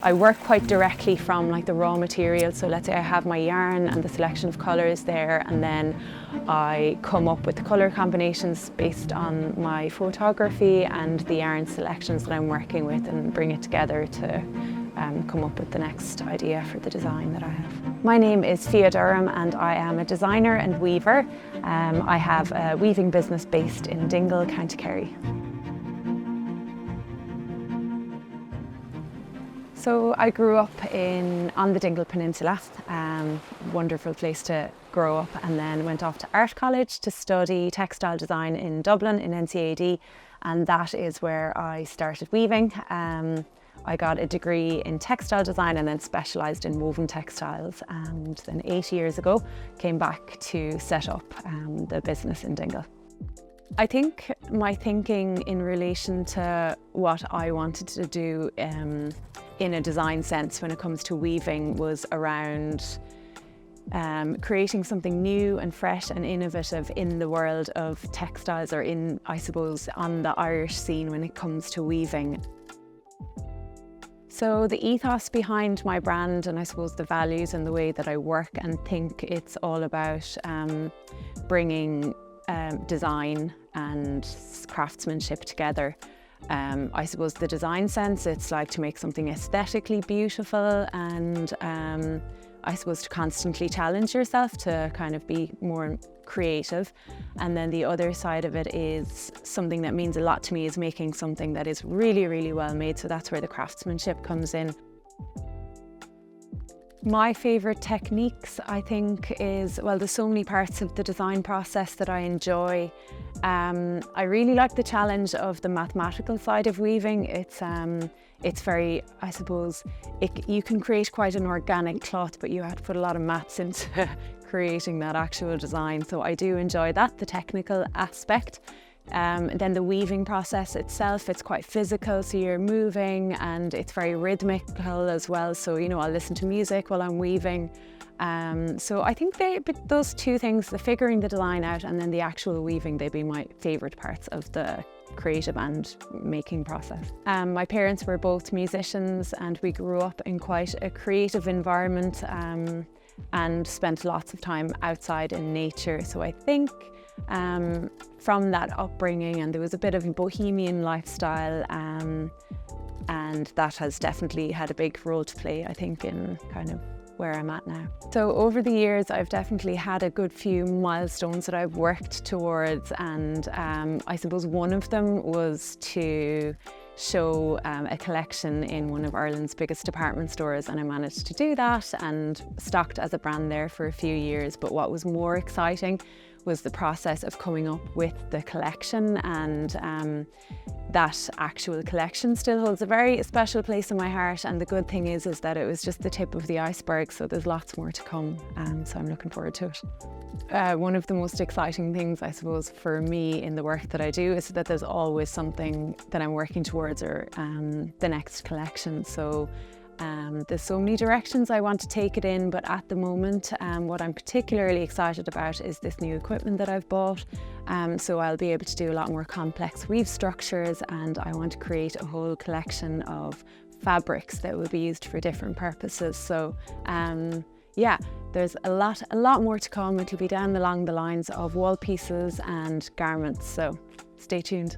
I work quite directly from like the raw material, so let's say I have my yarn and the selection of colours there, and then I come up with the colour combinations based on my photography and the yarn selections that I'm working with, and bring it together to come up with the next idea for the design that I have. My name is Fiadh and I am a designer and weaver. I have a weaving business based in Dingle, County Kerry. So I grew up on the Dingle Peninsula, wonderful place to grow up, and then went off to art college to study textile design in Dublin in NCAD, and that is where I started weaving. I got a degree in textile design and then specialised in woven textiles, and then 8 years ago came back to set up the business in Dingle. I think my thinking in relation to what I wanted to do in a design sense when it comes to weaving was around creating something new and fresh and innovative in the world of textiles, or I suppose, on the Irish scene when it comes to weaving. So the ethos behind my brand, and I suppose the values and the way that I work and think, it's all about bringing design and craftsmanship together. I suppose the design sense, it's like to make something aesthetically beautiful, and I suppose to constantly challenge yourself to kind of be more creative. And then the other side of it is something that means a lot to me, is making something that is really, really well made. So that's where the craftsmanship comes in. My favourite techniques, I think, is, well, there's so many parts of the design process that I enjoy. I really like the challenge of the mathematical side of weaving. It's very, I suppose, you can create quite an organic cloth, but you have to put a lot of maths into creating that actual design. So I do enjoy that, the technical aspect. Then the weaving process itself, it's quite physical, so you're moving, and it's very rhythmical as well. So, you know, I'll listen to music while I'm weaving. So I think those two things, the figuring the design out and then the actual weaving, they'd be my favourite parts of the creative and making process. My parents were both musicians, and we grew up in quite a creative environment and spent lots of time outside in nature. So I think from that upbringing, and there was a bit of a bohemian lifestyle, and that has definitely had a big role to play, I think, in kind of where I'm at now. So over the years, I've definitely had a good few milestones that I've worked towards, and I suppose one of them was to show a collection in one of Ireland's biggest department stores, and I managed to do that and stocked as a brand there for a few years. But what was more exciting was the process of coming up with the collection, and that actual collection still holds a very special place in my heart. And the good thing is that it was just the tip of the iceberg, so there's lots more to come, so I'm looking forward to it. One of the most exciting things, I suppose, for me in the work that I do is that there's always something that I'm working towards, or the next collection. So there's so many directions I want to take it in, but at the moment what I'm particularly excited about is this new equipment that I've bought. So I'll be able to do a lot more complex weave structures, and I want to create a whole collection of fabrics that will be used for different purposes. So yeah, there's a lot more to come. It'll be down along the lines of wall pieces and garments, so stay tuned.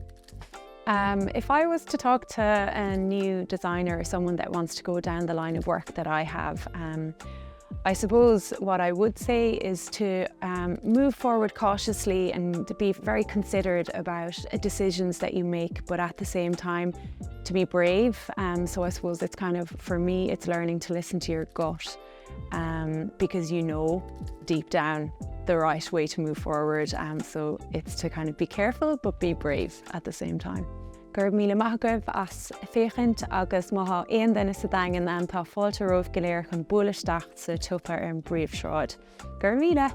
If I was to talk to a new designer or someone that wants to go down the line of work that I have, I suppose what I would say is to move forward cautiously and to be very considered about decisions that you make, but at the same time to be brave. So I suppose it's kind of, for me, it's learning to listen to your gut, because you know deep down the right way to move forward. So it's to kind of be careful but be brave at the same time. Gur míle maithagah as féchant agus maitha aon duine sa daingean an tá fáilte romh go léir chun bualadh isteach sa tiopa ar an bPríomh-Shráid. Gur míle!